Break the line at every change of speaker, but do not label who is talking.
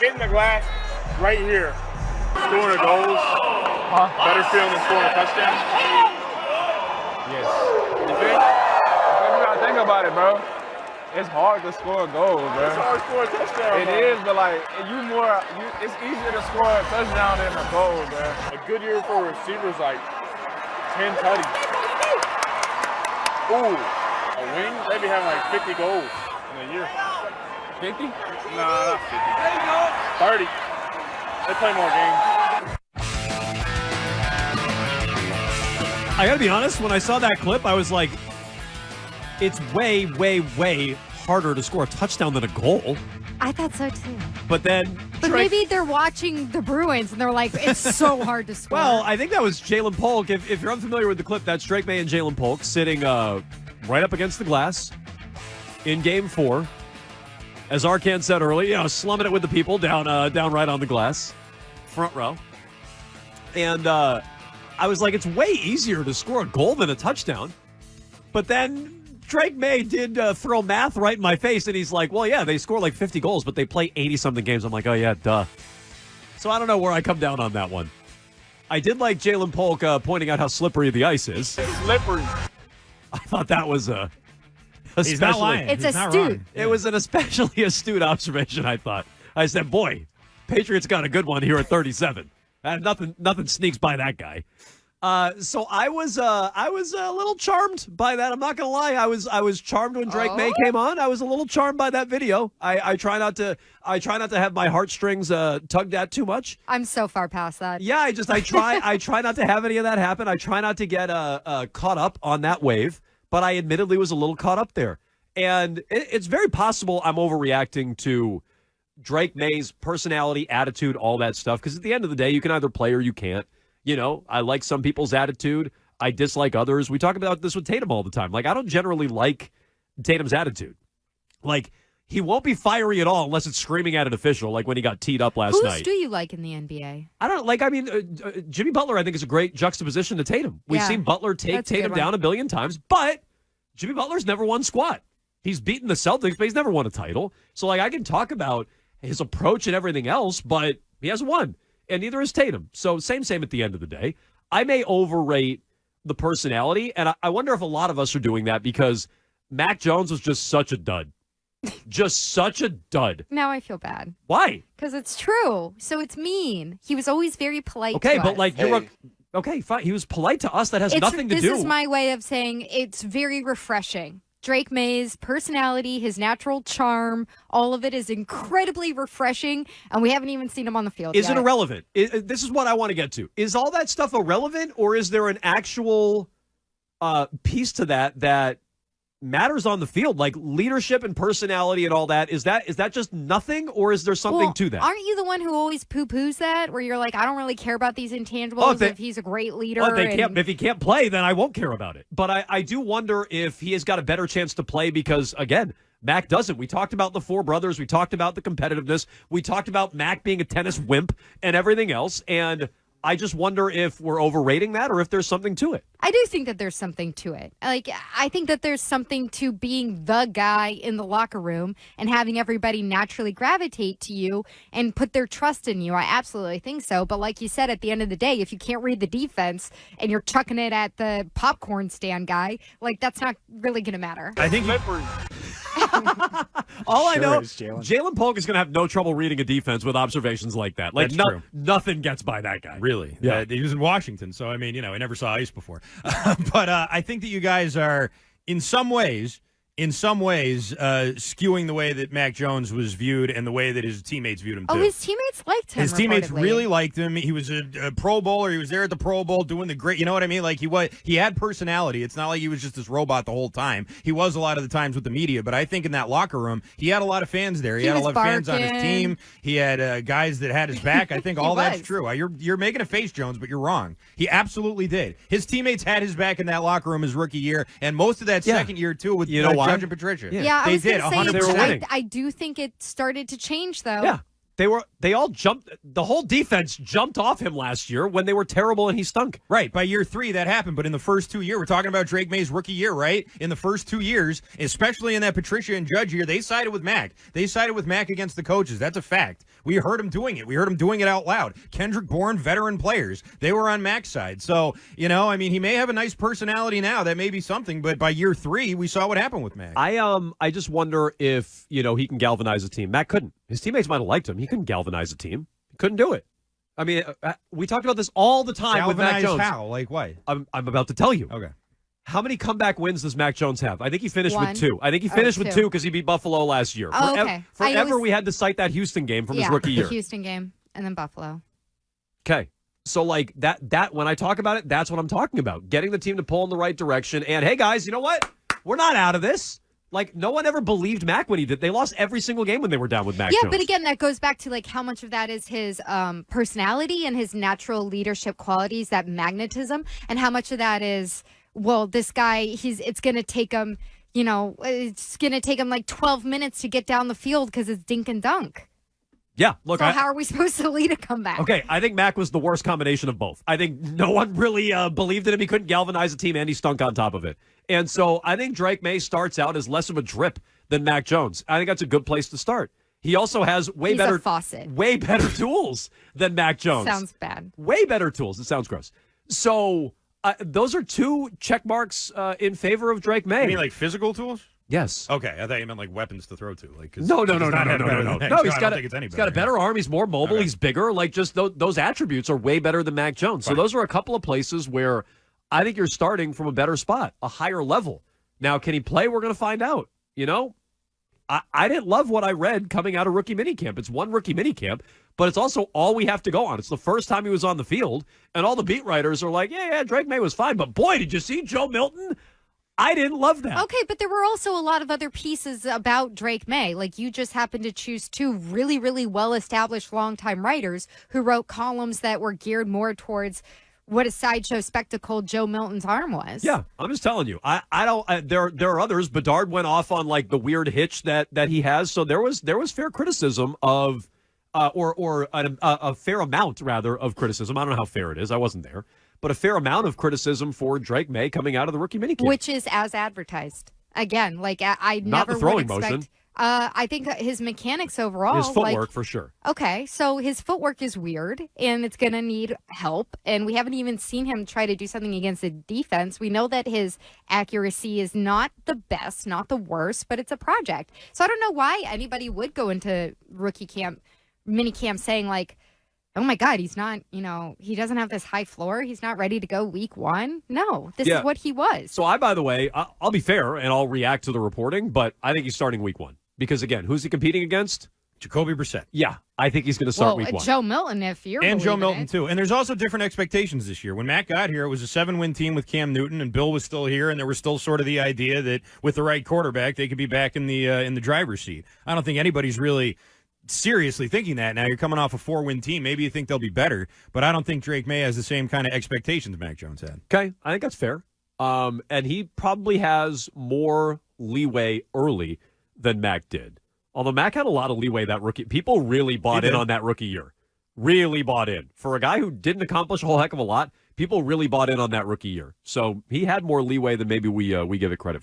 hitting the glass right here, scoring a goal, better feeling than scoring a touchdown?
Yes.
You think?
You gotta think about it, bro. It's hard to score a goal, bro.
It's hard to score a touchdown,
It
bro.
is, but like, it's easier to score a touchdown than a goal, bro.
A good year for receivers, like 10 tutties. Ooh, a wing, they be having like 50 goals in a year.
50?
Nah, not 50. There you go. 30. They play more games.
I gotta be honest, when I saw that clip, I was like, it's way, way, way harder to score a touchdown than a goal.
I thought so too.
But then...
But maybe they're watching the Bruins and they're like, it's so hard to score.
Well, I think that was Jalen Polk. If you're unfamiliar with the clip, that's Drake Maye and Jalen Polk sitting right up against the glass in Game 4. As Arkan said earlier, slumming it with the people down right on the glass, front row. And I was like, it's way easier to score a goal than a touchdown. But then Drake Maye did throw math right in my face, and he's like, well, yeah, they score like 50 goals, but they play 80-something games. I'm like, oh, yeah, duh. So I don't know where I come down on that one. I did like Jalen Polk pointing out how slippery the ice is.
Slippery.
I thought that was
He's not lying.
It's
He's not
astute.
wrong.
It was an especially astute observation, I thought. I said, boy, Patriots got a good one here at 37. Nothing sneaks by that guy. So I was a little charmed by that. I'm not gonna lie. I was charmed when Drake Maye came on. I was a little charmed by that video. I try not to have my heartstrings tugged at too much.
I'm so far past that.
Yeah, I try not to have any of that happen. I try not to get caught up on that wave. But I admittedly was a little caught up there. And it's very possible I'm overreacting to Drake Maye's personality, attitude, all that stuff. Because at the end of the day, you can either play or you can't. You know, I like some people's attitude. I dislike others. We talk about this with Tatum all the time. Like, I don't generally like Tatum's attitude. Like, he won't be fiery at all unless it's screaming at an official, like when he got teed up last night.
Who do you like in the NBA?
I don't like. I mean, Jimmy Butler, I think, is a great juxtaposition to Tatum. We've seen Butler take Tatum down a billion times, but Jimmy Butler's never won squat. He's beaten the Celtics, but he's never won a title. So, like, I can talk about his approach and everything else, but he hasn't won, and neither has Tatum. So, same at the end of the day. I may overrate the personality, and I wonder if a lot of us are doing that because Mac Jones was just such a dud. Just such a dud.
Now I feel bad.
Why?
Because it's true. So it's mean. He was always very polite to
but
us.
like, okay, fine. He was polite to us. That has nothing to do.
This is my way of saying it's very refreshing. Drake Maye's personality, his natural charm, all of it is incredibly refreshing, and we haven't even seen him on the field
Is
yet.
it irrelevant? This is what I want to get to. Is all that stuff irrelevant, or is there an actual piece to that matters on the field, like leadership and personality and all that? Is that just nothing, or is there something to that?
Aren't you the one who always poo-poos that, where you're like, I don't really care about these intangibles if he's a great leader?
If he can't play, then I won't care about it. But I do wonder if he has got a better chance to play because, again, Mac doesn't. We talked about the four brothers. We talked about the competitiveness. We talked about Mac being a tennis wimp and everything else. And I just wonder if we're overrating that or if there's something to it.
I do think that there's something to it. Like, I think that there's something to being the guy in the locker room and having everybody naturally gravitate to you and put their trust in you. I absolutely think so. But like you said, at the end of the day, if you can't read the defense and you're chucking it at the popcorn stand guy, like, that's not really going to matter.
I think
all I know, Jalen Polk is going to have no trouble reading a defense with observations like that. Like, nothing gets by that guy.
Really?
Yeah.
He was in Washington, so, I mean, I never saw ice before. But I think that you guys are, in some ways, skewing the way that Mac Jones was viewed and the way that his teammates viewed him, too.
Oh, his teammates liked him,
His teammates
reportedly.
really liked him. He was a Pro Bowler. He was there at the Pro Bowl doing the great, you know what I mean? Like, he had personality. It's not like he was just this robot the whole time. He was a lot of the times with the media, but I think in that locker room, he had a lot of fans there. He had a lot of fans on his team. He had guys that had his back. I think all that's true. You're making a face, Jones, but you're wrong. He absolutely did. His teammates had his back in that locker room his rookie year, and most of that second year, too, with Judge and Patricia.
Yeah,
they
I was
did.
gonna say,
100%.
I do think it started to change, though.
Yeah. they all jumped. The whole defense jumped off him last year when they were terrible and he stunk.
Right. By year 3, that happened. But in the first 2 years, we're talking about Drake May's rookie year, right? In the first 2 years, especially in that Patricia and Judge year, they sided with Mac. They sided with Mac against the coaches. That's a fact. We heard him doing it. We heard him doing it out loud. Kendrick Bourne, veteran players, they were on Mac's side. So, I mean, he may have a nice personality now. That may be something. But by year 3, we saw what happened with Mac.
I just wonder if, he can galvanize a team. Mac couldn't. His teammates might have liked him. He couldn't galvanize a team. He couldn't do it. I mean, we talked about this all the time with Mac Jones.
How? Like what?
I'm about to tell you.
Okay.
How many comeback wins does Mac Jones have? I think he finished
1.
with 2. I think he finished with 2 because he beat Buffalo last year.
Oh, okay.
Forever we had to cite that Houston game from his rookie year.
The Houston game and then Buffalo.
Okay. So, like, that when I talk about it, that's what I'm talking about. Getting the team to pull in the right direction. And, hey, guys, you know what? We're not out of this. Like, no one ever believed Mac when he did. They lost every single game when they were down with Mac Jones.
But again, that goes back to, like, how much of that is his personality and his natural leadership qualities, that magnetism, and how much of that is, well, this guy, it's going to take him, it's going to take him, like, 12 minutes to get down the field because it's dink and dunk.
Yeah, look.
So how are we supposed to lead a comeback?
Okay, I think Mac was the worst combination of both. I think no one really believed in him. He couldn't galvanize a team, and he stunk on top of it. And so I think Drake May starts out as less of a drip than Mac Jones. I think that's a good place to start. He also has
He's
way better tools than Mac Jones.
Sounds bad.
Way better tools. It sounds gross. So those are 2 check marks in favor of Drake May.
You mean like physical tools?
Yes.
Okay, I thought you meant like weapons to throw to. Like,
No. No, he's got a better arm. He's more mobile.
Okay.
He's bigger. Like, just those attributes are way better than Mac Jones.
Fine.
So those are a couple of places where I think you're starting from a better spot, a higher level. Now, can he play? We're going to find out. I didn't love what I read coming out of rookie minicamp. It's one rookie minicamp, but it's also all we have to go on. It's the first time he was on the field, and all the beat writers are like, yeah, Drake May was fine. But, boy, did you see Joe Milton? I didn't love that.
Okay, but there were also a lot of other pieces about Drake May. Like, you just happened to choose 2 really, really well-established longtime writers who wrote columns that were geared more towards what a sideshow spectacle Joe Milton's arm was.
Yeah, I'm just telling you. I don't. There are others. Bedard went off on like the weird hitch that he has. So there was fair criticism of, or a fair amount rather of criticism. I don't know how fair it is. I wasn't there, but a fair amount of criticism for Drake May coming out of the rookie minicamp,
which is as advertised. Again, like I
not
never
the throwing
would expect.
motion.
I think his mechanics overall,
his footwork for sure.
Okay, so his footwork is weird, and it's going to need help. And we haven't even seen him try to do something against the defense. We know that his accuracy is not the best, not the worst, but it's a project. So I don't know why anybody would go into rookie camp, mini camp, saying like, "Oh my God, he's not. He doesn't have this high floor. He's not ready to go week 1." No, this is what he was.
So by the way, I'll be fair and I'll react to the reporting, but I think he's starting week 1 because again, who's he competing against?
Jacoby Brissett.
Yeah, I think he's going to start week 1.
Joe Milton, if you're
and Joe
believing
Milton
it.
too. And there's also different expectations this year. When Matt got here, it was a 7-win team with Cam Newton, and Bill was still here, and there was still sort of the idea that with the right quarterback, they could be back in the driver's seat. I don't think anybody's really seriously thinking that. Now you're coming off a 4-win team. Maybe you think they'll be better, but I don't think Drake May has the same kind of expectations Mac Jones had.
Okay, I think that's fair. And he probably has more leeway early than Mac did. Although Mac had a lot of leeway that rookie. People really bought in on that rookie year. Really bought in. For a guy who didn't accomplish a whole heck of a lot, people really bought in on that rookie year. So he had more leeway than maybe we give it credit for.